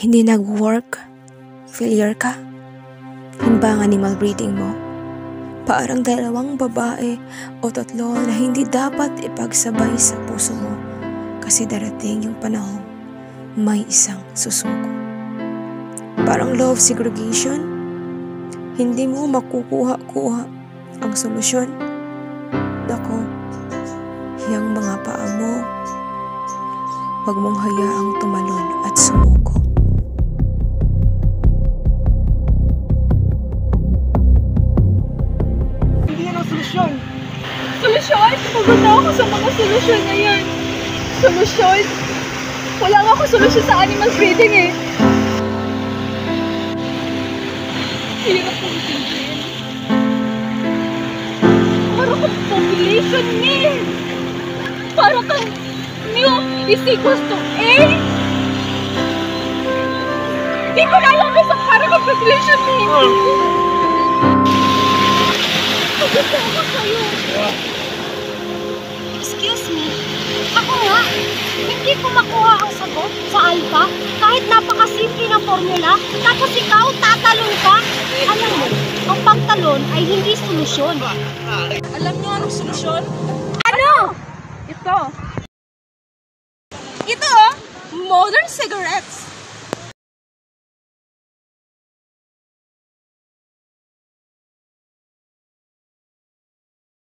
Hindi nag-work? Failure ka? Yun ba ang animal breeding mo? Parang dalawang babae o tatlo na hindi dapat ipagsabay sa puso mo kasi darating yung panahon may isang susuko. Parang love segregation, hindi mo makukuha-kuha ang solusyon. Nako, yung mga paa mo, huwag mong hayaang tumalon at sumuko. Hindi yan ang solusyon. Solusyon? Pagod na ako sa mga solusyon na yan. Solusyon? Wala nga ako solusyon sa animal breeding eh. Hirap kong tingin. Parang kang population mean. Parang kang mu is equals to A. Di ko na alam sa parang kang population mean. Pagod na ako sa'yo. Excuse me, ako nga, hindi ko makuha ang sagot sa alpha kahit napakasimple ng formula, tapos ikaw tatalon ka. Alam mo, ang pagtalon ay hindi solusyon. Alam niyo anong solusyon? Ano? Ito. Ito oh, modern cigarettes.